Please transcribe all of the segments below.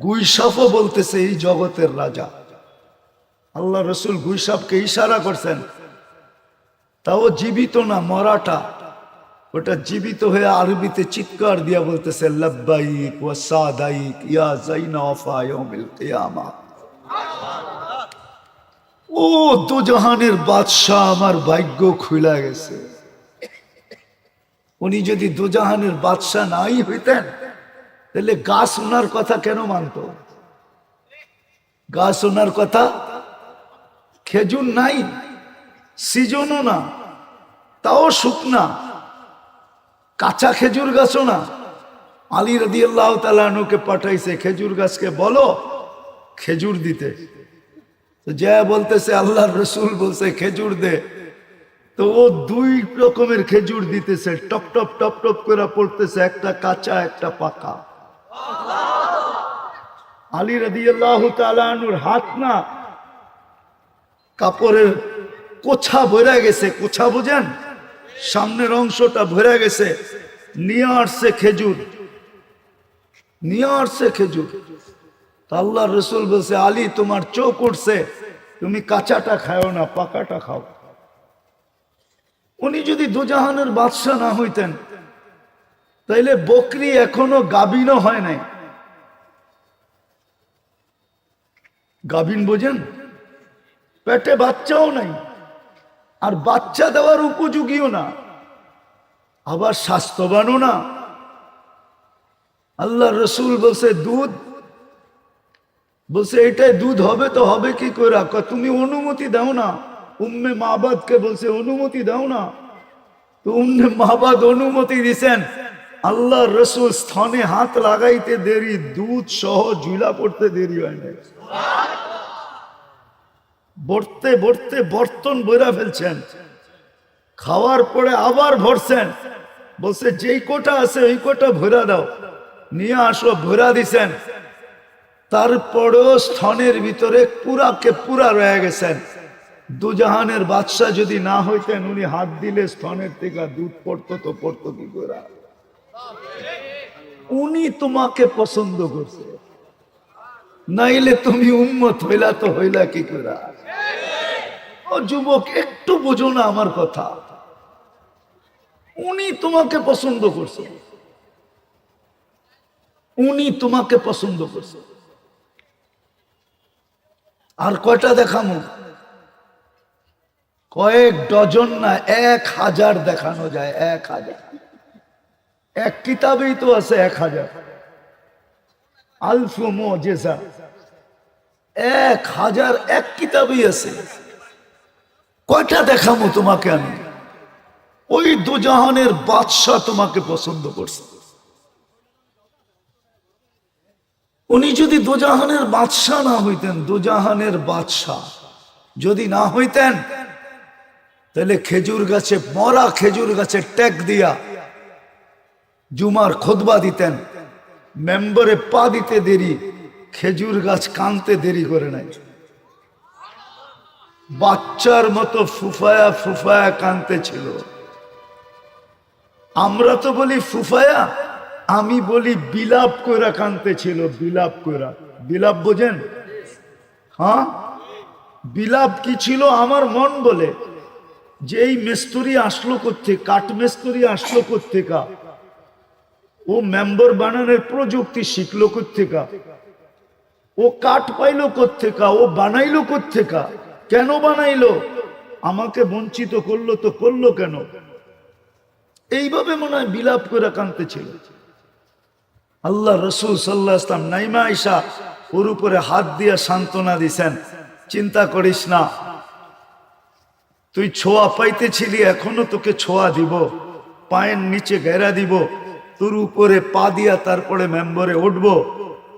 গুইসাপও বলতেছে এই জগতের রাজা। আল্লাহ রসুল গুইসাপকে ইশারা করছেন, তাও জীবিত না, মরাটা। ওটা জীবিত হয়ে আরবিতে চিৎকার দিয়া বলতেছে, লব্বাইক ওয়া সাদাইক ইয়া যাইনাফা ইয়াউমিল কিয়ামা। ও দুজাহানের বাদশাহ, আমার ভাগ্য খুলে গেছে। উনি যদি দুজাহানের বাদশাহ নাই হইতেন, তাহলে গাছ ওনার কথা কেন মানত? গাছ ওনার কথা, খেজুর নাই, সিজনও না, তাও শুকনা, কাঁচা খেজুর গাছও না। আলী রাদিয়াল্লাহু তাআলা আনহুকে পাঠাইছে, খেজুর গাছকে বলো খেজুর দিতে। তো যা বলতেছে আল্লাহর রসুল বলছে খেজুর দে। তো ও দুই রকমের খেজুর দিতেছে, টপ টপ টপ টপ করে পড়তেছে, একটা কাঁচা একটা পাকা। আলী রাদিয়াল্লাহু তাআলা আনহুর হাত না কাপড়ের কোছা ভরে গেছে, কোছা বুঝেন, সামনের অংশটা ভরে গেছে। নিয়ে আসছে খেজুর, নিয়ে আসছে খেজুর। আল্লাহ রসুল বলছে, আলী তোমার চোখ উঠছে, তুমি কাঁচাটা খাও না, পাকাটা খাও। উনি যদি দুজাহানের বাদশাহ না হইতেন, তাইলে বকরি এখনো গাভীনও হয় নাই। গাভীন বোঝেন, পেটে বাচ্চাও নাই, আর বাচ্চা দেওয়ার উপযোগীও না, আবার স্বাস্থ্যবানও না। আল্লাহ রসুল বলছে দুধ, বলছে এটাই দুধ হবে, তো হবে কি করে? তুমি অনুমতি দাও না। উম্মে মাবাদকে বলছে অনুমতি দাও না। তো উম্মে মাবাদ অনুমতি দিছেন। আল্লাহ রসুল স্থানে হাত লাগাইতে দেরি, দুধ সহ ঝুলা পড়তে দেরি হয় না। ভরতে ভরতে বর্তন ভরা ফেলছেন, খাওয়ার পরে আবার ভরছেন। বলছে যেই কোটা আছে ওই কোটা ভরা দাও, নিয়ে আসো, ভরা দিছেন। তারপরেও স্থনের ভিতরে পুরাকে পুরা রয়ে গেছেন। দুজাহানের বাদশাহ যদি না হইতেন, উনি হাত দিলে স্থনের থেকে দুধ পড়তো, তো পড়তো কি করে? উনি তোমাকে পছন্দ করছে, নাইলে তুমি উম্মত হইলা তো হইলা কি করে? ও যুবক, একটু বুঝো না আমার কথা। উনি তোমাকে পছন্দ করছে, উনি তোমাকে পছন্দ করছে। আর কয়টা দেখামো? কয়েক ডজন না, 1000 দেখানো যায়। 1000 এক কিতাবেই তো আছে। 1000 আলফু মুজিজা, 1000 এক কিতাবেই আছে। কয়টা দেখামো তোমাকে আমি? ওই দুজাহানের বাদশাহ তোমাকে পছন্দ করছে। উনি যদি দুজাহানের বাদশাহ না হইতেন, দুজাহানের বাদশাহ যদি না হইতেন, তাহলে খেজুর গাছে, মরা খেজুর গাছে ট্যাগ দিয়া জুমার খুতবা দিতেন। মেম্বরে পা দিতে দেরি, খেজুর গাছ কানতে দেরি করে নাই। বাচ্চার মতো ফুফায়া ফুফায়া কানতে ছিল। আমরা তো বলি ফুফায়া, আমি বলি বিলাপ কইরা কানতে ছিল। বিলাপ কইরা, বিলাপ বোঝেন? হ্যাঁ, বিলাপ কি ছিল? আমার মন বলে যে এই মিস্ত্রি আসলো কোত্থেকে, কাঠ মিস্ত্রি আসলো কোত্থেকা, ও মেম্বার বানানোর প্রযুক্তি শিখলো কোত্থেকা, ও কাঠ পাইলো কোত্থেকা, ও বানাইলো কোত্থেকা, কেন বানাইলো, আমাকে বঞ্চিত করলো তো করলো কেন? এইভাবে মনে হয় বিলাপ করে কানতে ছিল। আল্লাহ রসুল সাল্লাল্লাহু আলাইহি ওয়াসাল্লাম নাইমা আয়েশা ওর উপরে হাত দিয়ে সান্ত্বনা দিছেন, চিন্তা করিস না, তুই ছোঁয়া পাইতেছিলি, এখনো তোকে ছোঁয়া দিব, পায়ের নিচে ঘেরা দিব, তোর উপরে পা দিয়া তারপরে মেম্বরে উঠবো,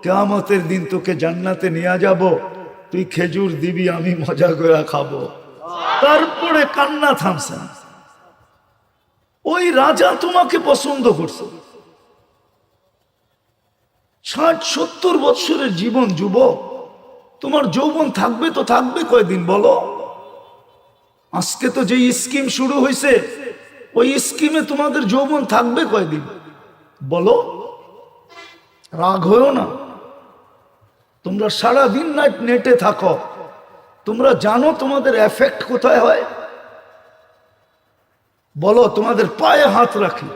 কিয়ামতের দিন তোকে জান্নাতে নিয়ে যাব, তুই খেজুর দিবি, আমি মজা করে খাবো। তারপরে কান্না থামছে। ওই রাজা তোমাকে পছন্দ করছে। 60-70 বৎসরের জীবন, যুবক, তোমার যৌবন থাকবে তো থাকবে কয়দিন বলো? আজকে তো যে স্কিম শুরু হয়েছে ওই স্কিমে তোমাদের যৌবন থাকবে কয়দিন বলো? রাগ হয়েও না। তোমরা সারাদিন নেটে থাকো, তোমরা জানো তোমাদের এফেক্ট কোথায় হয়? বলো, তোমাদের পায়ে হাত রাখি।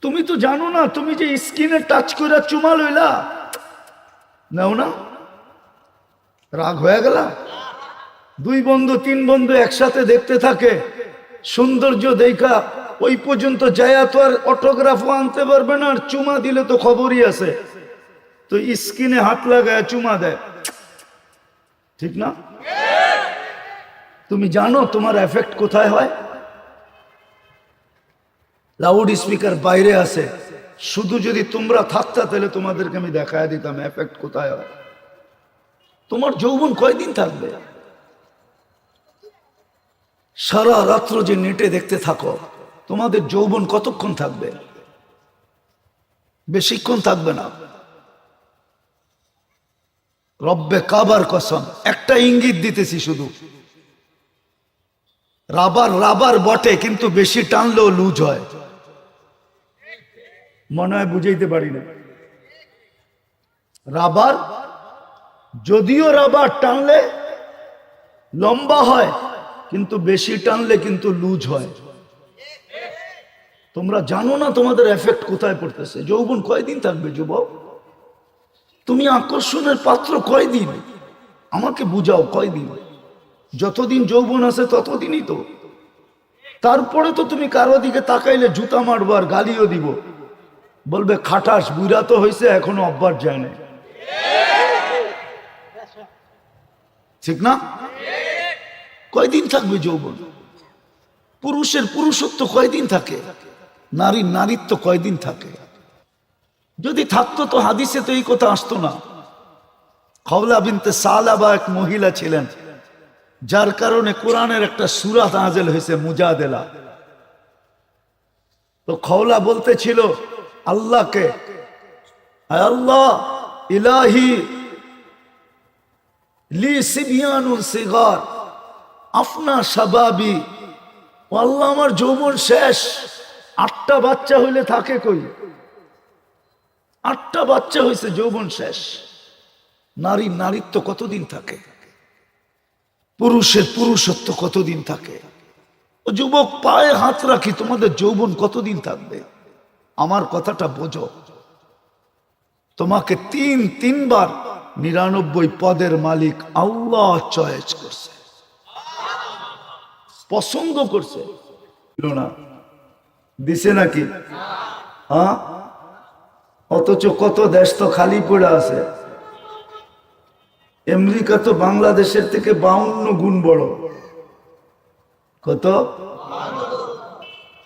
তুমি তো জানো না, তুমি যে স্কিনে টাচ করে চুমা লইলা, নাও না, রাগ হয়ে গেল? দুই বন্ধু তিন বন্ধু একসাথে দেখতে থাকে, সৌন্দর্য দেখা ওই পর্যন্ত যায়া তো আর অটোগ্রাফও আনতে পারবে না, আর চুমা দিলে তো খবরই আছে, তো স্কিনে হাত লাগায় চুমা দেয়, ঠিক না? তুমি জানো তোমার এফেক্ট কোথায় হয়? লাউড স্পিকার বাইরে আছে, শুধু যদি তোমরা থাকতা তাহলে তোমাদেরকে আমি দেখায় দিতাম এফেক্ট কোথায় হয়। তোমার যৌবন কয়দিন থাকবে? সারা রাত্র যে নেটে দেখতে থাকো, তোমাদের যৌবন কতক্ষণ থাকবে? বেশিক্ষণ থাকবে না। রব্বে কাবার কসম, একটা ইঙ্গিত দিতেছি শুধু, রাবার রাবার বটে কিন্তু বেশি টানলেও লুজ হয়। মনে হয় বুঝাইতে পারি না। রাবার যদিও রাবার টানলে লম্বা হয় কিন্তু বেশি টানলে কিন্তু লুজ হয়। তোমরা জানো না তোমাদের এফেক্ট কোথায় পড়তেছে। যৌবন কয়দিন থাকবে যুবক? তুমি আকর্ষণের পাত্র কয়দিন? আমাকে বুঝাও কয়দিন? যতদিন যৌবন আছে ততদিনই তো। তারপরে তো তুমি কারো দিকে তাকাইলে জুতা মারবো আর গালিও দিব, বলবে খাটাস, বুড়া তো হয়েছে এখনো অভ্যাস যায় না, ঠিক না? কয়দিন থাকবে যৌবন? পুরুষের পুরুষত্ব কয়দিন থাকে? নারীর নারীত্ব কয়দিন থাকে? যদি থাকতো তো হাদিসে তো এই কথা আসতো না। খাওলা বিনতে সালাবা এক মহিলা ছিলেন, যার কারণে কোরআনের একটা সূরা নাযিল হয়েছে মুজাদেলা। তো খাওলা বলতেছিল আল্লাহকে, আল্লাহ ইলাহি লি সিবিয়ানুন সিগার আফনা শাবাবি, ও আল্লাহ আমার যৌবন শেষ, 8টা বাচ্চা হইলে থাকে কই? 8টা বাচ্চা হয়েছে, যৌবন শেষ। নারীর নারীত্ব কতদিন থাকে? পুরুষের পুরুষত্ব কতদিন থাকে? ও যুবক, পায়ে হাত রাখি, তোমাদের যৌবন কতদিন থাকবে? আমার কথাটা বোঝো। তোমাকে তিনবার 99 পদের মালিক আল্লাহ চয়েস করছে, পছন্দ করছে না, দিছে নাকি? হ্যাঁ, অথচ কত দেশ তো খালি পড়ে আছে। আমেরিকা তো বাংলাদেশের থেকে 52 গুণ বড়। কত?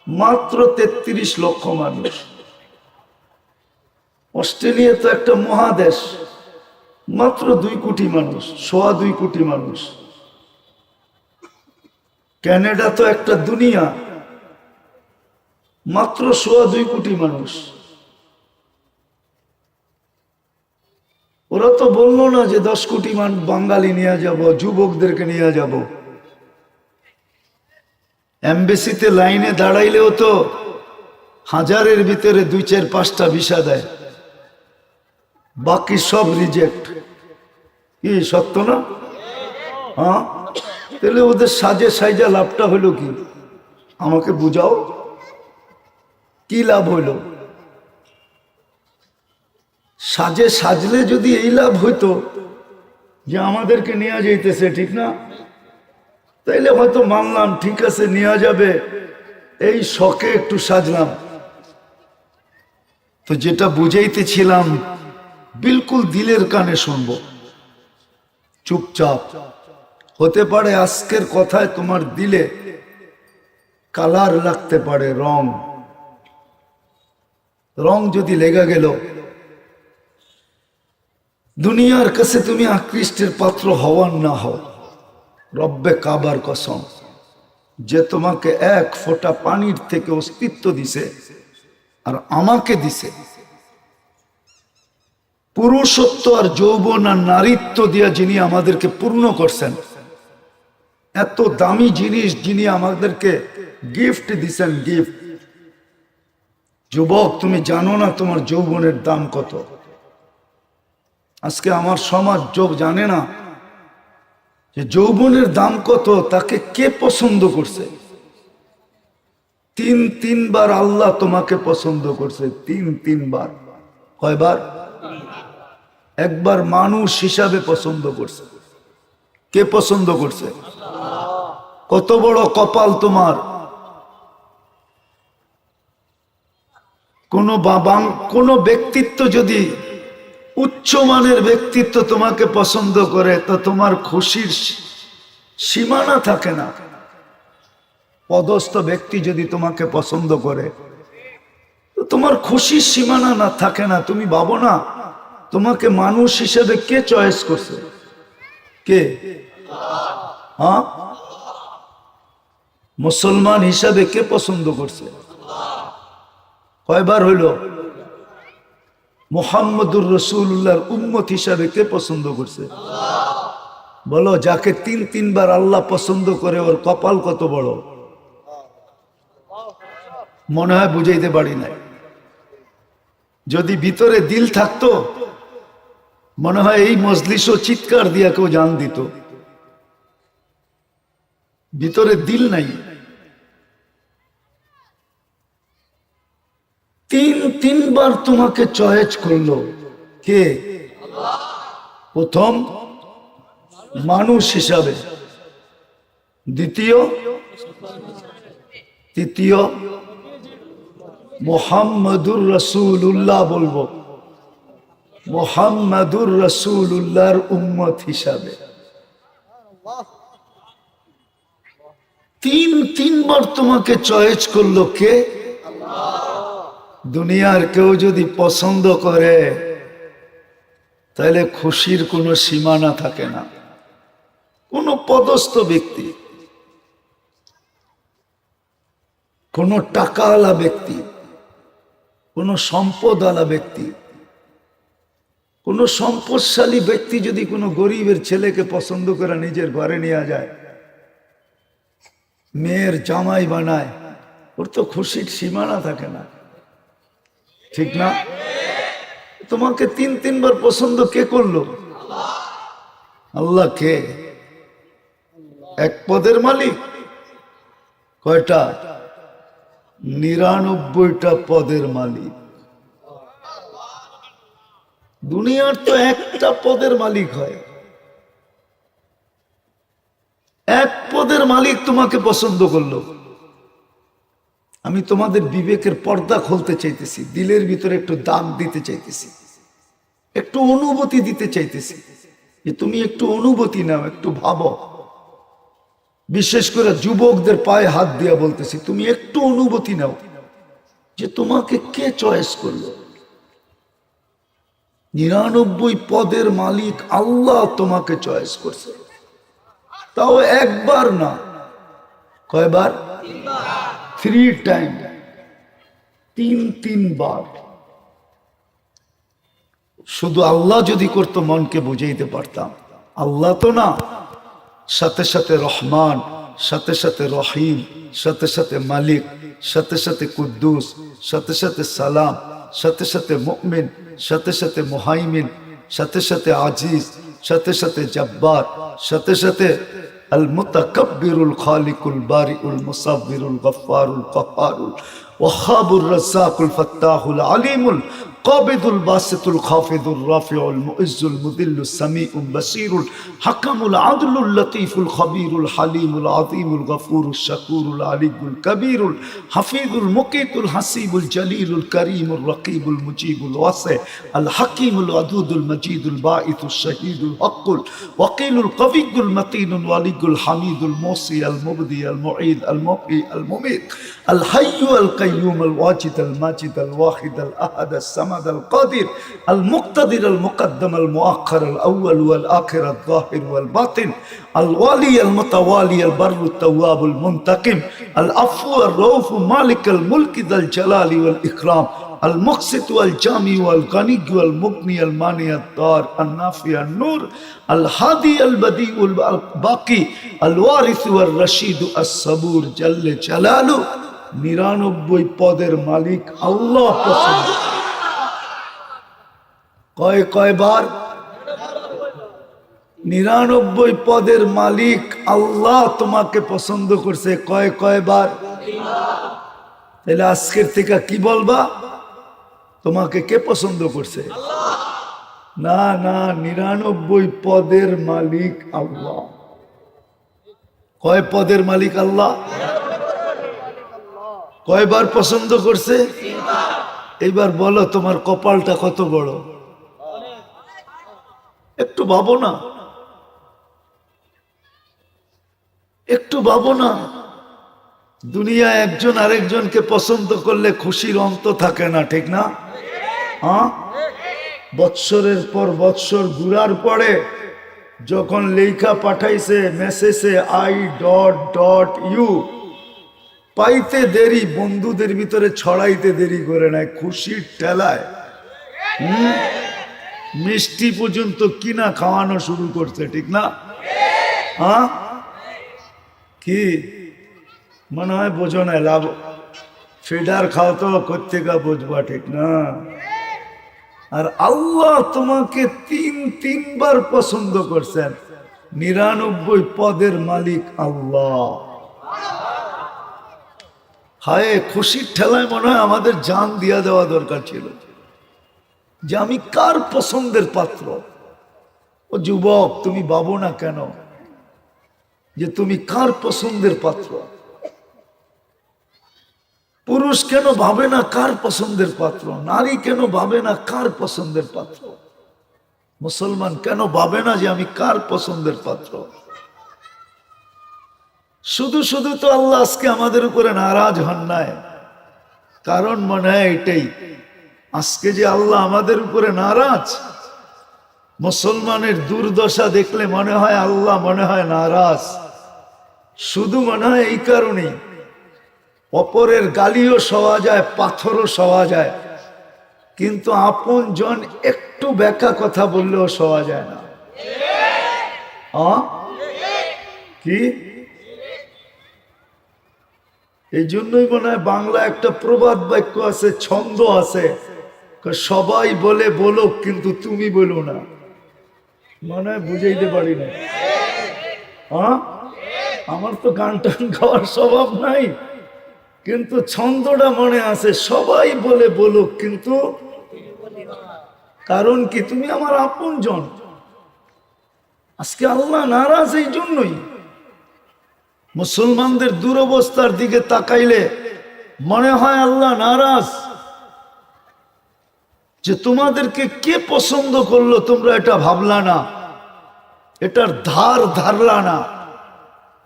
মাত্র 33 লক্ষ মানুষ। অস্ট্রেলিয়া তো একটা মহাদেশ, মাত্র 2 কোটি মানুষ, 2.25 কোটি মানুষ। কানাডা তো একটা দুনিয়া, মাত্র 2.25 কোটি মানুষ। ওরা তো বললো না যে 10 কোটি বাঙালি নিয়ে যাব, যুবকদেরকে নিয়ে যাব। এমবেসিতে লাইনে দাঁড়াইলেও তো 1000-এর ভিতরে 2-4-5টা ভিসা দেয়, বাকি সব রিজেক্ট। কি সত্য না? হ্যাঁ, তাহলে ওদের সাজে সাইজা লাভটা হলো কি? আমাকে বুঝাও, কি লাভ হইলো? সাজে সাজলে যদি এই লাভ হইতো যে আমাদেরকে নিয়ে যাইতেছে, ঠিক না, তাইলে হয়তো মানলাম, ঠিক আছে নিয়ে যাবে, এই শখে একটু সাজলাম। তো যেটা বুঝাইতেছিলাম বিলকুল দিলের কানে শুনবো, চুপচাপ। হতে পারে আজকের কথায় তোমার দিলে কালার লাগতে পারে, রং। রং যদি লেগে গেল, দুনিয়ার কাছে তুমি আকৃষ্টের পাত্র হওয়ার না হও, রব্বে কাবার কসম, যে তোমাকে 1 ফোঁটা পানির থেকে অস্তিত্ব দিছে আর আমাকে দিছে, পুরুষত্ব আর যৌবন আর নারীত্ব দিয়া যিনি আমাদেরকে পূর্ণ করছেন, এত দামি জিনিস যিনি আমাদেরকে গিফট দিছেন, গিফট। যুবক, তুমি জানো না তোমার যৌবনের দাম কত? আজকে আমার সমাজ জানে না যে যৌবনের দাম কত, তাকে কে পছন্দ করছে। তিনবার আল্লাহ তোমাকে পছন্দ করছে, তিনবার। কয়বার? একবার মানুষ হিসাবে পছন্দ করছে। কে পছন্দ করছে? কত বড় কপাল তোমার। কোন ব্যক্তিত্ব যদি উচ্চমানের ব্যক্তিত্ব তোমাকে পছন্দ করে, তো তোমার খুশির সীমানা থাকে না। পদস্থ ব্যক্তি যদি তোমাকে পছন্দ করে, তো তোমার খুশির সীমানা না থাকে না। তুমি ভাবো না তোমাকে মানুষ হিসেবে কে চয়েস করছে? কে? হ্যাঁ, মুসলমান হিসাবে কে পছন্দ করছে? কয়বার হইল? মুহাম্মদুর রাসূলুল্লাহর উম্মত হিসাবে কে পছন্দ করছে? বলো, যাকে তিনবার আল্লাহ পছন্দ করে ওর কপাল কত বড়। মনে হয় বুঝাইতে পারি নাই। যদি ভিতরে দিল থাকতো, মনে হয় এই মজলিসও চিৎকার দিয়া কেউ জান দিত। ভিতরে দিল নাই। তিনবার তোমাকে চয়েস করলো কে? প্রথম মানুষ হিসাবে, দ্বিতীয়, তৃতীয় মুহাম্মাদুর রাসূলুল্লাহ বলবো, মুহাম্মাদুর রাসূলুল্লাহর উম্মত হিসাবে। তিনবার তোমাকে চয়েস করলো কে? দুনিয়ার কেউ যদি পছন্দ করে, তাহলে খুশির কোনো সীমানা থাকে না। কোন পদস্থ ব্যক্তি, কোন টাকাওয়ালা ব্যক্তি, কোন সম্পদওয়ালা ব্যক্তি, কোন সম্পদশালী ব্যক্তি যদি কোনো গরিবের ছেলেকে পছন্দ করে নিজের ঘরে নিয়ে যায়, মেয়ের জামাই বানায়, ওর তো খুশির সীমানা থাকে না। ঠিক না? তোমাকে তিনবার পছন্দ কে করলো? আল্লাহ। কে? এক পদের মালিক। কয়টা? 99টা পদের মালিক। দুনিয়ার তো একটা পদের মালিক হয়। এক পদের মালিক তোমাকে পছন্দ করলো। আমি তোমাদের বিবেকের পর্দা খুলতে চাইতেছি, দিলের ভিতরে একটু দাগ দিতে চাইতেছি, একটু অনুভূতি দিতে চাইতেছি, যে তুমি একটু অনুভূতি নাও, একটু ভাবো। বিশেষ করে যুবকদের পায়ে হাত দিয়া বলতেছি, তুমি একটু অনুভূতি নাও যে তোমাকে কে চয়েস করলো। 99 পদের মালিক আল্লাহ তোমাকে চয়েস করছে, তাও একবার না। কয়বার? 3 টাইম, তিনবার। শুধু আল্লাহ যদি করতো মনকে বুঝাইতে পারতাম। আল্লাহ তো না, সাথে সাথে রহমান, সাথে সাথে রহিম, সাথে সাথে মালিক, সাথে সাথে কুদ্দুস, সাথে সাথে সালাম, সাথে সাথে মুমিন, সাথে সাথে মুহাইমিন, সাথে সাথে আজিজ, সাথে সাথে জব্বার, সাথে সাথে আল মুতাকাব্বিরুল খালিকুল বারিউল মুসাব্বিরুল গফফারুল কাহ্হারুল ওয়াহাবুর রাজ্জাকুল ফাত্তাহুল আলিমুল قابض الباسط الخافض الرافع المؤز المذل السميع البصير الحكم العدل اللطيف الخبير الحليم العظيم الغفور الشكور العلي الكبير الحفيظ المقيت الحسيب الجليل الكريم الرقيب المجيب الواسع الحكيم الودود المجيد الباعث الشهيد الحق الوكيل القوي المتين الولي الحميد الموصي المبدي المعيد المحيي المميت الحي القيوم الواجد الماجد الواحد الأحد الصمد القادر المقتدر المقدم المؤخر الأول والآخر الظاهر والباطن الوالي المتوالي البر التواب المنتقم العفو الرؤوف مالك الملك ذا الجلال والإكرام المقسط والجامع والغني والمغني المانع الضار النافع النور الهادي البديع الباقي الوارث والرشيد الصبور جل جلاله 99 পদের মালিক আল্লাহ পছন্দ। কয়বার? 99 পদের মালিক আল্লাহ তোমাকে পছন্দ করছে কয়বার? তাহলে আজকের থেকে কি বলবা? তোমাকে কে পছন্দ করছে? না না, 99 পদের মালিক আল্লাহ। কয় পদের মালিক আল্লাহ? কয়বার পছন্দ করছে? এইবার বলো তোমার কপালটা কত বড়, একটু ভাবো না, একটু ভাবো না। দুনিয়া একজন আরেকজনকে পছন্দ করলে খুশির অন্ত থাকে না, ঠিক না? হ্যাঁ, বৎসরের পর বৎসর ঘুরার পরে যখন লেখা পাঠাইছে মেসেজে I.U পাইতে দেরি, বন্ধুদের ভিতরে ছড়াইতে দেরি করে নাই, খুশির ঠেলায় মিষ্টি পর্যন্ত কিনা খাওয়ানো শুরু করছে, ঠিক না? হ্যাঁ, কি মনে হয় বোঝো না? লাভ ফিডার খাও তো কোত্থেকে বুঝবা, ঠিক না? আর আল্লাহ তোমাকে তিনবার পছন্দ করছেন। 99 পদের মালিক আল্লাহ। হায়, খুশির ঠেলায় মনে হয় আমাদের জান দিয়া দেওয়া দরকার ছিল, যে আমি কার পছন্দের পাত্র। ও যুবক, তুমি ভাবো না কেন যে তুমি কার পছন্দের পাত্র? পুরুষ কেন ভাবে না কার পছন্দের পাত্র? নারী কেন ভাবে না কার পছন্দের পাত্র? মুসলমান কেন ভাবে না যে আমি কার পছন্দের পাত্র? শুধু শুধু তো আল্লাহ আজকে আমাদের উপরে নারাজ হন নাই। কারণ মনে হয় এটাই, আজকে যে আল্লাহ আমাদের উপরে নারাজ, মুসলমানের দুর্দশা দেখলে মনে হয় আল্লাহ মনে হয় নারাজ। শুধু মনে হয় এই কারণেই, অপরের গালিও সওয়া যায়, পাথরও সওয়া যায়, কিন্তু আপন জন একটু ব্যাকা কথা বললেও সওয়া যায় না। কি? এই জন্যই মনে হয় বাংলা একটা প্রবাদ বাক্য আছে, ছন্দ আছে, সবাই বলে বলো কিন্তু তুমি বলো না। মনে হয় বুঝাইতে পারি না। আমার তো গান টান গাওয়ার স্বভাব নাই, কিন্তু ছন্দটা মনে আছে, সবাই বলে বলো কিন্তু। কারণ কি? তুমি আমার আপন জন। আজকে আল্লাহ নারাজ এই জন্যই। মুসলমানদের দুরবস্থার দিকে তাকাইলে মনে হয় আল্লাহ নারাজ, যে তোমাদেরকে কে পছন্দ করলো তোমরা এটা ভাবলা না, এটার ধার ধারলা না,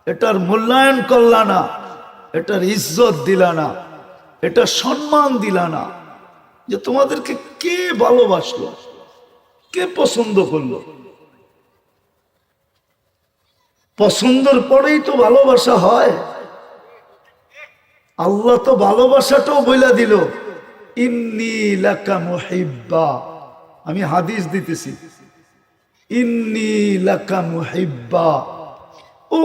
এটার মূল্যায়ন করলা না, এটার ইজ্জত দিলা না, এটা সম্মান দিলা না। যে তোমাদেরকে কে ভালোবাসলো, কে পছন্দ করলো? পছন্দের পরেই তো ভালোবাসা হয়। আল্লাহ তো ভালোবাসাটাও বইলা দিল, ইন্নী লাকা মুহিব্বা। আমি হাদিস দিতেছি, ইন্নী লাকা মুহিব্বা, ও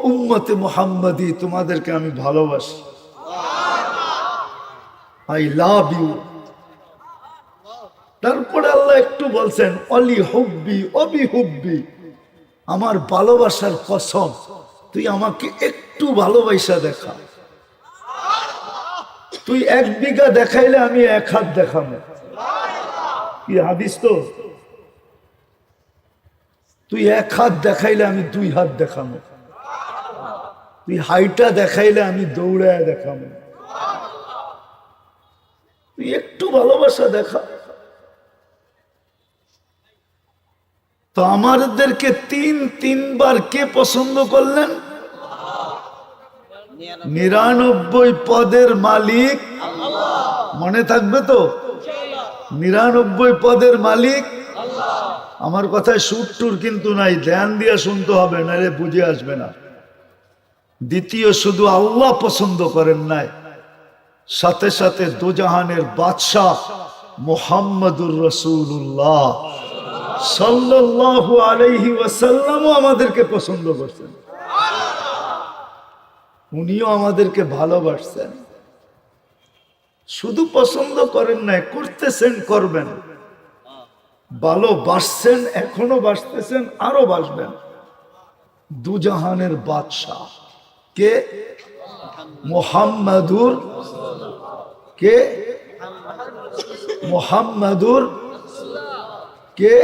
উম্মতে মুহাম্মাদি, তোমাদেরকে আমি ভালোবাসি। I love you. তারপরে আল্লাহ একটু বলছেন, অলি হুব্বি অবি হুব্বি, আমার ভালোবাসার কসম, তুই আমাকে একটু ভালোবাসা দেখা। তুই 1 বিঘা দেখাইলে আমি 1 হাত দেখাবো। কি হাদিস তো? তুই 1 হাত দেখাইলে আমি 2 হাত দেখাবো। তুই হাইটা দেখাইলে আমি দৌড়ায় দেখাবো। তুই একটু ভালোবাসা দেখা। তো আমাদেরকে তিনবার কে পছন্দ করলেন? 99 পদের মালিক। মনে থাকবে তো? 99 পদের মালিক। আমার কথায় সুর টুর কিন্তু নাই, ধ্যান দিয়ে শুনতে হবে, নাহলে বুঝে আসবে না। দ্বিতীয়, শুধু আল্লাহ পছন্দ করেন নাই, সাথে সাথে দুজাহানের বাদশাহ মুহাম্মদুর রাসূলুল্লাহ সাল্লাল্লাহু আলাইহি ওয়াসাল্লামও আমাদেরকে পছন্দ করছেন, উনিও আমাদেরকে ভালোবাসছেন। শুধু পছন্দ করেন নাই, করতেছেন, করবেন। ভালোবাসছেন, এখনো বাসতেছেন, আরো বাসবেন। দুজাহানের বাদশাহ কে? মুহাম্মাদুর কে? মুহাম্মাদুর কে?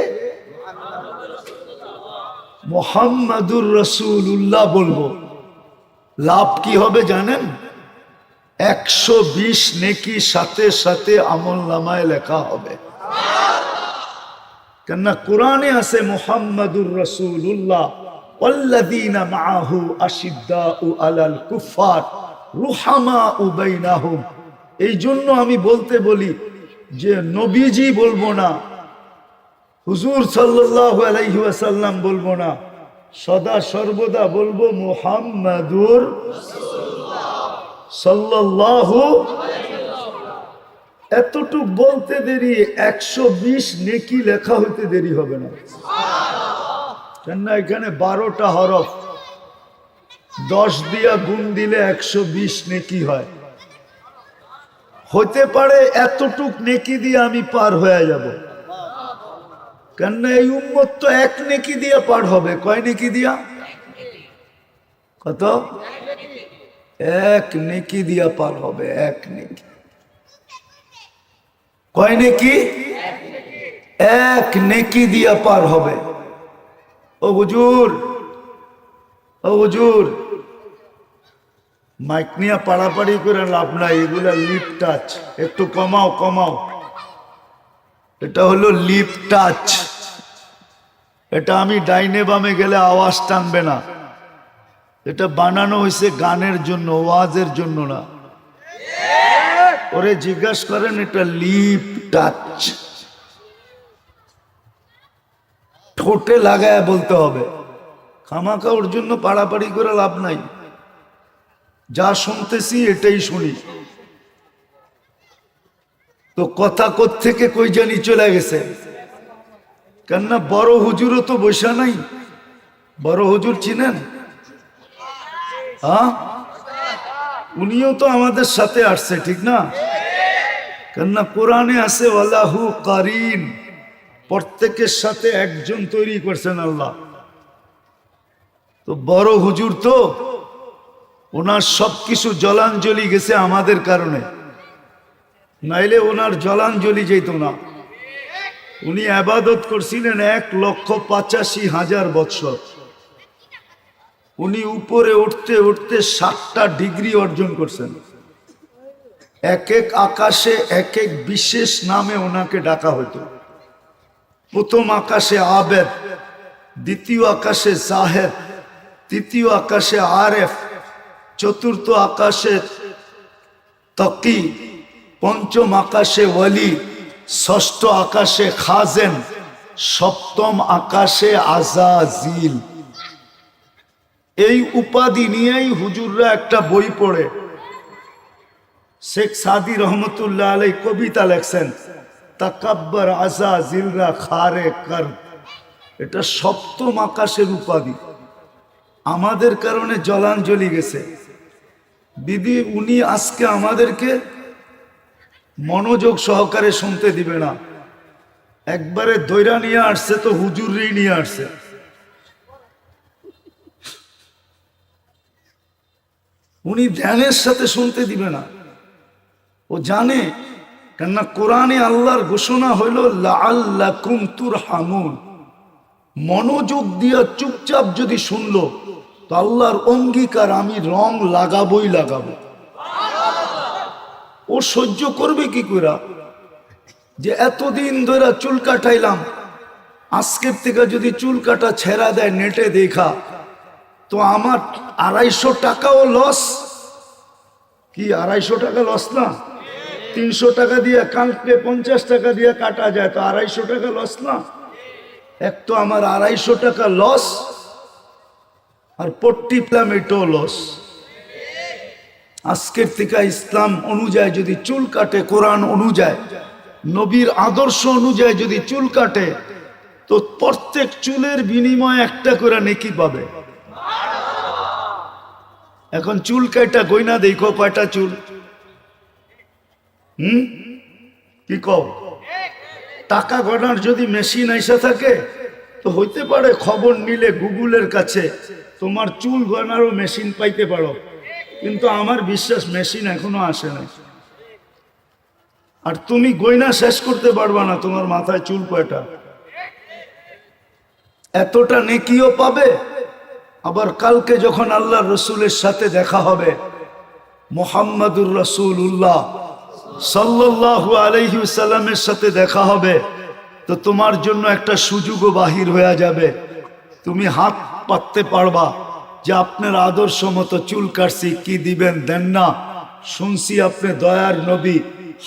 মুহাম্মাদুর রাসূলুল্লাহ বলবো। লাভ কি হবে জানেন? 120 নেকি সাথে সাথে আমলনামায় লেখা হবে। কেননা কোরআনে আছে মুহাম্মাদুর রাসূলুল্লাহ ওয়াল্লাযীনা মাআহু আশিদ্দাউ আলাল কুফার রুহামাউ বাইনাহুম। এই জন্য আমি বলি যে নবীজি বলবো না, হুজুর সাল্লাল্লাহু আলাইহি ওয়াসাল্লাম বলবো না, সদা সর্বদা বলবো মুহাম্মাদুর সাল্লাল্লাহু। এতটুক বলতে দেরি, 120 নেকি লেখা হইতে দেরি হবে না। কেননা এখানে 12টা হরফ, 10 দিয়া গুণ দিলে 120 নেকি হয়। হতে পারে এতটুক নেকি দিয়ে আমি পার হয়ে যাব, কেননা এই উম্মত তো 1 নেকি দিয়ে পার হবে। কয় নেকি দিয়া? কত? 1 নেকি দিয়া পার হবে। 1 নেকি। কয় নেকি? 1 নেকি দিয়া পার হবে। ও হুজুর, ও হুজুর, মাইক নিয়ে পাড়াপাড়ি করে লাভ নাই, এগুলা লিপ টাচ। একটু কমাও, কমাও। এটা হলো লিপ টাচ। এটা আমি ডাইনে বামে গেলে আওয়াজ টানবে না। এটা বানানো হয়েছে গানের জন্য, ওয়াজের জন্য না। ওরে জিজ্ঞাসা করেন, এটা লিপ টাচ। ঠোঁটে লাগায় বলতে হবে। খামাখা ওর জন্য পাড়াপাড়ি করে লাভ নাই। যা শুনতেছি এটাই শুনি। তো কথা কোত্থেকে কই জানি চলে গেছে। কেননা বড় হুজুরও তো বসা নাই। বড় হুজুর চিনেন? হ্যাঁ, উনিও তো আমাদের সাথে আসছে, ঠিক না? কেননা কোরআনে আছে ওয়ালাহু কারিন, প্রত্যেকের সাথে একজন তৈরি করছেন আল্লাহ। তো বড় হুজুর তো, ওনার সবকিছু জলাঞ্জলি গেছে আমাদের কারণে, নাইলে ওনার জলাঞ্জলি যেত না। উনি ইবাদত করছিলেন 1,85,000 বছর। উনি উপরে উঠতে উঠতে 7টা ডিগ্রি অর্জন করছেন। এক এক আকাশে এক এক বিশেষ নামে ওনাকে ডাকা হতো। প্রথম আকাশে আবেদ, দ্বিতীয় আকাশে জাহেদ, তৃতীয় আকাশে আরেফ, চতুর্থ আকাশে তকি, পঞ্চম আকাশে ওয়ালি, ষষ্ঠ আকাশে খাজেন, সপ্তম আকাশে আজাজিল। এই উপাধি নিয়েই হুজুররা একটা বই পড়ে। শেখ সাদি রহমতুল্লাহ আলাই কবিতা লেখছেন, তাকাব্বার আজাজিলরা খারে কর। এটা সপ্তম আকাশের উপাধি। আমাদের কারণে জলাঞ্জলি গেছে। দিদি, উনি আজকে আমাদেরকে মনোযোগ সহকারে শুনতে দিবে না। একবারে দৈরা নিয়ে আসছে তো হুজুরই নিয়ে আসছে। উনি ধ্যানের সাথে শুনতে দিবে না। ও জানে, কেননা কোরআনে আল্লাহর ঘোষণা হইল লাআল্লাকুম তুরহামুন। মনোযোগ দিয়া চুপচাপ যদি শুনলো তো আল্লাহর অঙ্গীকার, আমি রং লাগাবোই লাগাবো। ও সহ্য করবে কি করে যে এতদিন ধরে চুল কাটাইলাম, আজকের থেকে যদি চুল কাটা ছেড়া দেয় নেটে দেখা, তো আমার 250 টাকাও লস। কি 250 টাকা লস না? 300 টাকা দিয়ে কাটলে 50 টাকা দিয়ে কাটা যায়, তো 250 টাকা লস না? এক তো আমার 250 টাকা লস, আর পট্টি প্লাম এটাও লস। আজকের থেকে ইসলাম অনুযায়ী যদি চুল কাটে, কোরআন অনুযায়ী, নবীর আদর্শ অনুযায়ী যদি চুল কাটে, তো প্রত্যেক চুলের বিনিময়ে একটা করে নেকি পাবে। এখন চুল কাটা গয়না দেখো কয়টা চুল, কি কও? টাকা গণার যদি মেশিন এসে থাকে তো হইতে পারে খবর নিলে গুগলের কাছে তোমার চুল গণারও মেশিন পাইতে পারো, কিন্তু আমার বিশ্বাস মেশিন এখনো আসে না। আর তুমি গয়না শেষ করতে পারবা না তোমার মাথায় চুল কয়টা। এতটা নেকিও পাবে। আবার কালকে যখন আল্লাহ রসুলের সাথে দেখা হবে, মুহাম্মাদুর রাসূলুল্লাহ সাল্লাল্লাহু আলাইহি ওয়াসাল্লামের সাথে দেখা হবে, তো তোমার জন্য একটা সুযোগও বাহির হয়ে যাবে। তুমি হাত পাততে পারবা যে আপনার আদর্শ মতো চুল কাটছি, কি দিবেন দেন না। শুনছি আপনি দয়ার নবী,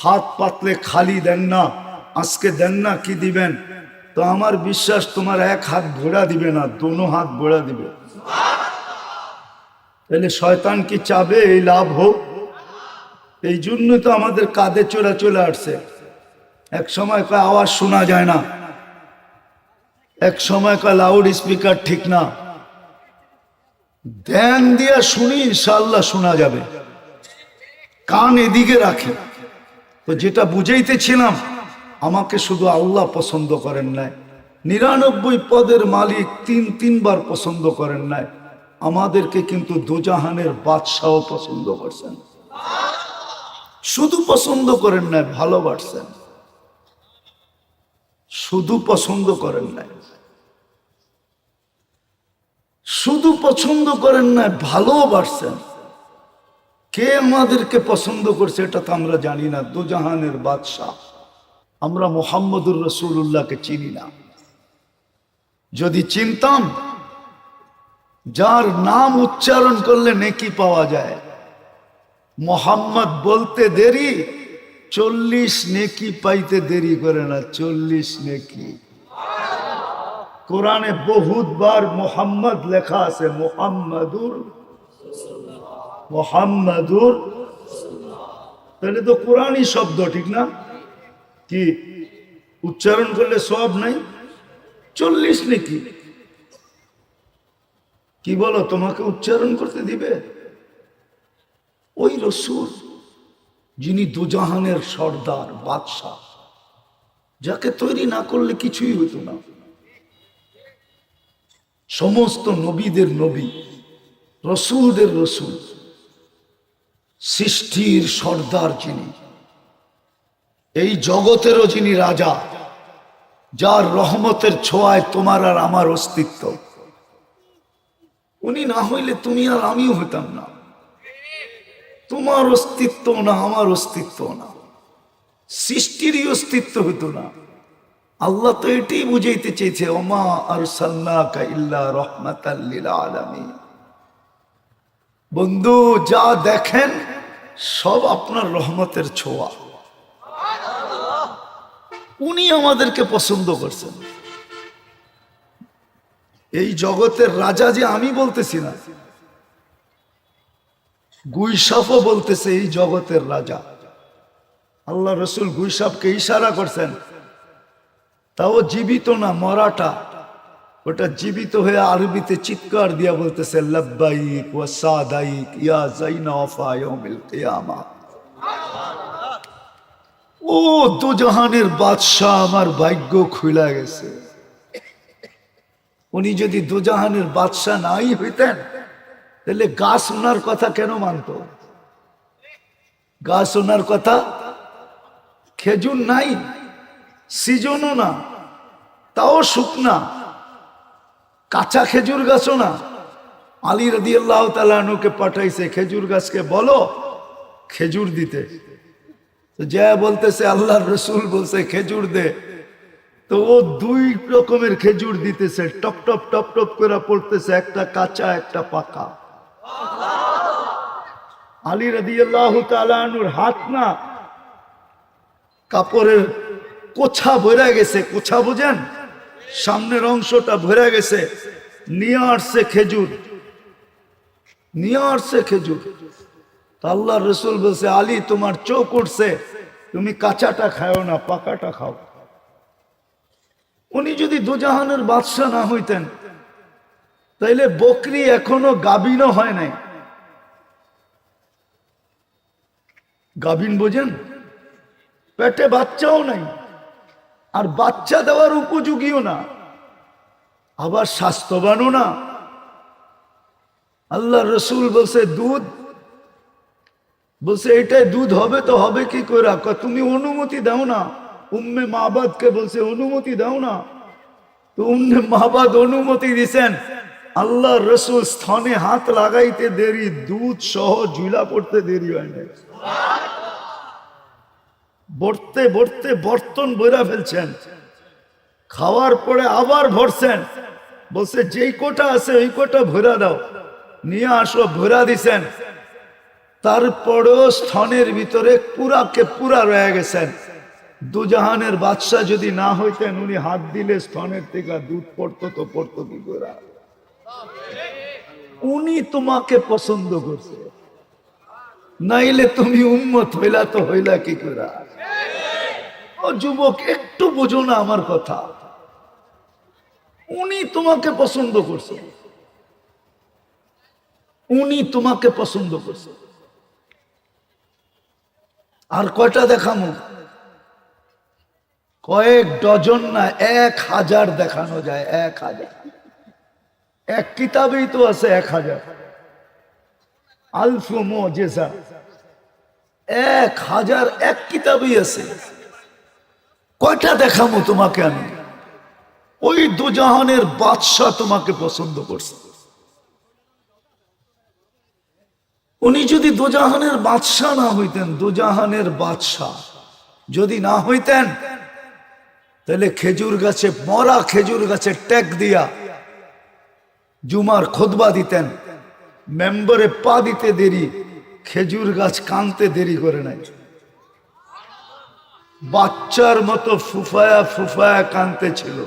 হাত পাতলে খালি দেন না, আজকে দেন না, কি দিবেন? তো আমার বিশ্বাস তোমার এক হাত ঘোড়া দিবে না, দোনো হাত ঘোড়া দিবে। তাহলে শয়তান কি চাবে এই লাভ হোক? এই জন্যই তো আমাদের কাঁধে চোরা চলে আসছে। এক সময় কয় আওয়াজ শোনা যায় না, এক সময় কয় লাউড স্পিকার ঠিক না। ধ্যান দিয়া শুনি, ইনশাআল্লাহ শোনা যাবে। কান এদিকে রাখি। তো যেটা বুঝাইতেছিলাম, আমাকে শুধু আল্লাহ পছন্দ করেন নাই, 99 পদের মালিক তিনবার পছন্দ করেন নাই, আমাদেরকে কিন্তু দোজাহানের বাদশাহ পছন্দ করছেন। শুধু পছন্দ করেন নাই, ভালোবাসছেন। শুধু পছন্দ করেন নাই, শুধু পছন্দ করেন নাই, ভালোবাসছেন। কে আমাদেরকে পছন্দ করছে এটা তো আমরা জানি না। দোজাহানের বাদশাহ আমরা মুহাম্মদুর রাসূলুল্লাহকে চিনি না। যদি চিনতাম, যার নাম উচ্চারণ করলে নেকি পাওয়া যায়, মোহাম্মদ বলতে দেরি, 40 নেকি পাইতে দেরি করে না। 40 নেকি। কোরআনে বহুতবার মোহাম্মদ লেখা আছে, মোহাম্মদুর। তাহলে তো কোরআনই শব্দ, ঠিক না? কি উচ্চারণ করলে সব নাই? 40 নেকি। কি বলো, তোমাকে উচ্চারণ করতে দিবে? ওই রসূল যিনি দুজাহানের সর্দার, বাদশাহ, যাকে তৈরি না করলে কিছুই হতো না। সমস্ত নবীদের নবী, রসূলদের রসূল, সৃষ্টির সর্দার যিনি, এই জগতেরও যিনি রাজা, যার রহমতের ছোঁয়ায় তোমার আর আমার অস্তিত্ব, উনি না হইলে তুমি আর আমিও হইতাম না। তোমার অস্তিত্ব না, আমার অস্তিত্ব না, সৃষ্টিরই অস্তিত্ব হইতো না। আল্লাহ তো এটাই বুঝাইতে চেয়েছে, ওমা আরসালনাকা ইল্লা রাহমাতাল লিল আলামিন। বন্ধু, যা দেখেন সব আপনার রহমতের ছোঁয়া। উনি আমাদেরকে পছন্দ করছেন। এই জগতের রাজা যে আমি বলতেছি না, গুইসাফও বলতেছে এই জগতের রাজা। আল্লাহ রসুল গুইসাফকে ইশারা করছেন, তাও জীবিত না, মরাটা। ওটা জীবিত হয়ে আরবিতে চিৎকার দিয়া বলতেছে, লব্বাইক ওয়া সাদাইক ইয়া যাইনাফা ইয়াউমিল কিয়ামা। ও দুজাহানের বাদশাহ, আমার ভাগ্য খুলে গেছে। উনি যদি দুজাহানের বাদশাহ নাই হইতেন, তাহলে গাছ ওনার কথা কেন মানত? গাছ ওনার কথা, খেজুর নাই, সিজনও না, তাও শুকনা, কাঁচা খেজুর গাছও না। আলী রাদিয়াল্লাহু তাআলা আনহুকে পাঠাইছে, খেজুর গাছকে বলো খেজুর দিতে। তো যা বলতেছে, আল্লাহর রসুল বলছে খেজুর দে। তো ও 2 রকমের খেজুর দিতেছে, টপ টপ টপ টপ করে পড়তেছে, একটা কাঁচা একটা পাকা। আলী রাদিয়াল্লাহু তাআলা আনহুর হাত না কাপড়ের কোছা ভরে গেছে, কোছা বুঝেন, সামনের অংশটা ভরে গেছে। নিয়ে আসছে খেজুর, নিয়ে আসছে খেজুর। তো আল্লাহ রসুল বলছে, আলী তোমার চোখ উঠছে, তুমি কাঁচাটা খাও না, পাকাটা খাও। উনি যদি দুজাহানের বাদশা না হইতেন তাইলে বকরি এখনো গাবিনও হয় নাই। গাবিন বোঝেন? পেটে বাচ্চাও নাই, আর বাচ্চা দেওয়ার উপযোগীও না, আবার স্বাস্থ্যবানও না। আল্লাহ রসুল বলছে দুধ, বলছে এটাই দুধ হবে তো হবে কি করে? তুমি অনুমতি দাও না। উম্মে মাবাদকে বলছে অনুমতি দাও না। তো উম্মে মাবাদ অনুমতি দিছেন। আল্লাহ রসুল স্তনে হাত লাগাইতে দেরি, দুধ সহ ঝুলা পড়তে দেরি হয় না। ভরতে ভরতে বর্তন ভরা ফেলছেন, খাওয়ার পরে আবার ভরছেন। বলছে যেই কোটা আছে ওই কোটা ভরা দাও, নিয়ে আসো, ভরা দিছেন। তারপরেও স্তনের ভিতরে পুরাকে পুরা রয়ে গেছেন। দুজাহানের বাদশাহ যদি না হইতেন, উনি হাত দিলে স্তনের থেকে দুধ পড়তো, তো পড়তো কি করে? উনি তোমাকে পছন্দ করছে, নাইলে তুমি উম্মত হইলা তো হইলা কি করে? ও যুবক, একটু বোঝো না আমার কথা। উনি তোমাকে পছন্দ করছে, উনি তোমাকে পছন্দ করছে। আর কয়টা দেখামো? কয়েক ডজন না, 1000 দেখানো যায়। 1000 এক কিতাবেই তো আছে। 1000 আলফু মুজিজা, 1000 এক কিতাবেই আছে। কয়টা দেখামো তোমাকে আমি? ওই দুজাহানের বাদশাহ তোমাকে পছন্দ করছে। উনি যদি দুজাহানের বাদশাহ না হইতেন, দুজাহানের বাদশাহ যদি না হইতেন, তাহলে খেজুর গাছে, মরা খেজুর গাছে ট্যাগ দিয়া জুমার খুতবা দিতেন। মেম্বরে পা দিতে দেরি, খেজুর গাছ কানতে দেরি করে নাই। বাচ্চার মতো ফুফায়া ফুফায়া কানতে ছিল।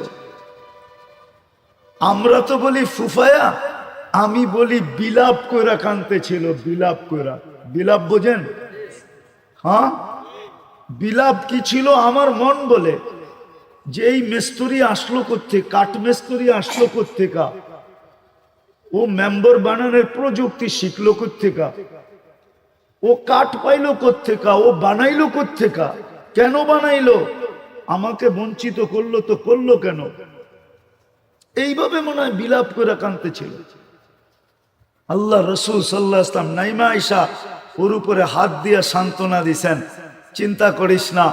আমরা তো বলি ফুফায়া, আমি বলি বিলাপ কইরা কানতে ছিল। বিলাপ কইরা, বিলাপ বোঝেন? হ্যাঁ, বিলাপ কি ছিল? আমার মন বলে যে এই মিস্ত্রি আসলো কোত্থেকে, কাঠ মিস্ত্রি আসলো কোত্থেকে, ও মেম্বার বানানোর প্রযুক্তি শিখলো কোত্থেকে, ও কাঠ পাইলো কোত্থেকে, ও বানাইলো কোত্থেকে, কেন বানাইলো, আমাকে বঞ্চিত করলো তো করলো কেন? এইভাবে মনে হয় বিলাপ করে কানতে ছিল। আল্লাহ রসুল সাল্লাল্লাহু আলাইহি ওয়াসাল্লাম নাইমা আয়েশা ওর উপরে হাত দিয়া সান্ত্বনা দিছেন, চিন্তা করিস না,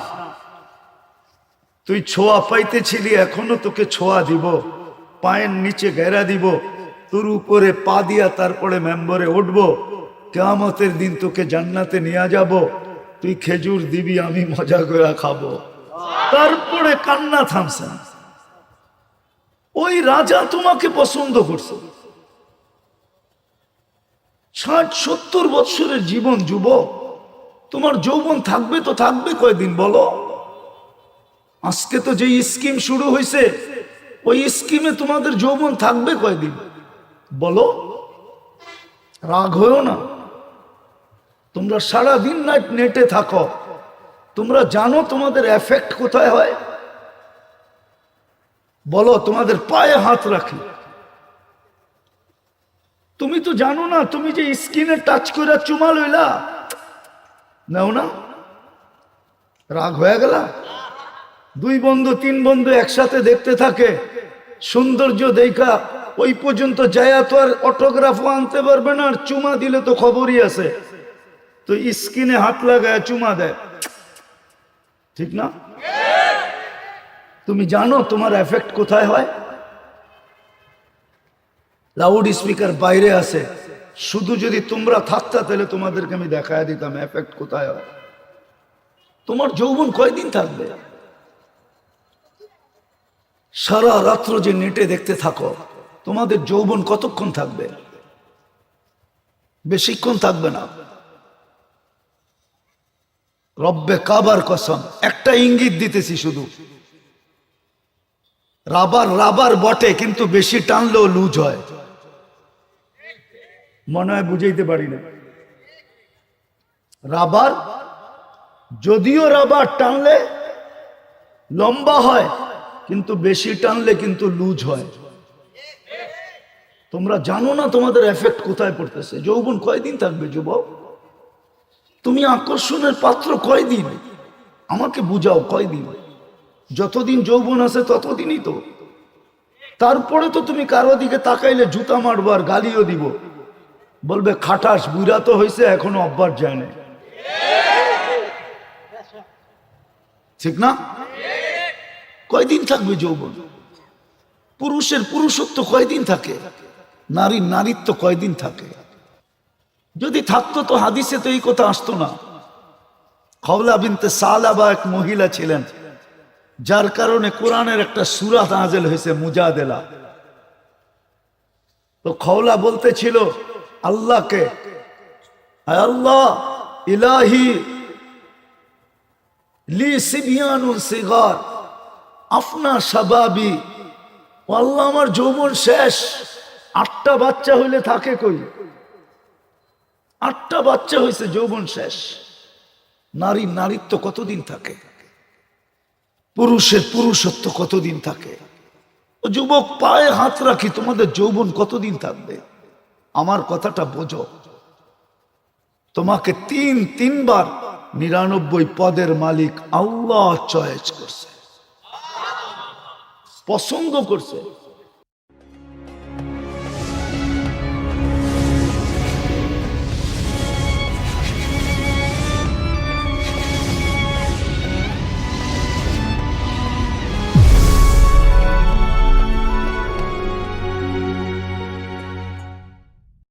তুই ছোঁয়া পাইতেছিলি, এখনো তোকে ছোঁয়া দিব, পায়ের নিচে ঘেরা দিব, তোর উপরে পা দিয়া তারপরে মেম্বরে উঠবো, কিয়ামতের দিন তোকে জান্নাতে নিয়ে যাব, তুই খেজুর দিবি, আমি মজা করে খাবো। তারপরে কান্না থামছেন। ওই রাজা তোমাকে পছন্দ করছে। 60-70 বৎসরের জীবন, যুবক, তোমার যৌবন থাকবে তো থাকবে কয়দিন বলো? আজকে তো যে স্কিম শুরু হয়েছে, ওই স্কিমে তোমাদের যৌবন থাকবে কয়দিন বলো? রাগ হয়েও না। তোমরা সারাদিন নেটে থাকো, তোমরা জানো তোমাদের এফেক্ট কোথায় হয়? বলো, তোমাদের পায়ে হাত রাখি, তুমি তো জানো না, তুমি যে স্কিনে টাচ করে চুমা লইলা, নাও না, রাগ হয়ে গেল। 2 বন্ধু 3 বন্ধু একসাথে দেখতে থাকে, সৌন্দর্য দেখা ওই পর্যন্ত যায় তো আর অটোগ্রাফও আনতে পারবে না, আর চুমা দিলে তো খবরই আছে, তো স্কিনে হাত লাগায় চুমা দেয়, ঠিক না? তুমি জানো তোমার এফেক্ট কোথায় হয়? লাউড স্পিকার বাইরে আছে, শুধু যদি তোমরা থাকতা তাহলে তোমাদেরকে আমি দেখায় দিতাম এফেক্ট কোথায় হয়। তোমার যৌবন কয়দিন থাকবে? সারা রাত্র যে নেটে দেখতে থাকো, তোমাদের যৌবন কতক্ষণ থাকবে? বেশিক্ষণ থাকবে না। রব্বে কাবার কসম, একটা ইঙ্গিত দিতেছি শুধু, রাবার রাবার বটে, কিন্তু বেশি টানলেও লুজ হয়। মনে হয় বুঝাইতে পারি না। রাবার, যদিও রাবার টানলে লম্বা হয়, কিন্তু বেশি টানলে কিন্তু লুজ হয়। তোমরা জানো না তোমাদের এফেক্ট কোথায় পড়তেছে। যৌবন কয়দিন থাকবে যুবক? তুমি আকর্ষণের পাত্র কয়দিন? আমাকে বুঝাও কয়দিন? যতদিন যৌবন আছে ততদিনই তো। তারপরে তো তুমি কারো দিকে তাকাইলে জুতা মারবো আর গালিও দিব, বলবে খাটাস, বুড়া তো হয়েছে এখনো অভ্যাস যায় না। ঠিক না? কয়দিন থাকবে যৌবন? পুরুষের পুরুষত্ব কয়দিন থাকে? নারীর নারীত্ব কয়দিন থাকে? যদি থাকতো তো হাদিসে তো এই কথা আসতো না। খওলা বিনতে সালাবা এক মহিলা ছিলেন, যার কারণে কোরআনের একটা সূরা নাযিল হয়েছে, মুজাদেলা। তো খওলা বলতেছিল আল্লাহকে, আয় আল্লাহ, ইলাহি লি সিবিয়ানুন সিগার আফনা শাবাবি, ও আল্লাহ আমার যৌবন শেষ। 8টা বাচ্চা হইলে থাকে কই? 8টা বাচ্চা হয়েছে, যৌবন শেষ। নারীর নারীত্ব কতদিন থাকে? পুরুষের পুরুষত্ব কতদিন থাকে? ও যুবক, পায়ে হাত রাখি, তোমাদের যৌবন কতদিন থাকবে? আমার কথাটা বোঝো। তোমাকে তিনবার 99 পদের মালিক আল্লাহ চয়েস করছে, পছন্দ করছে।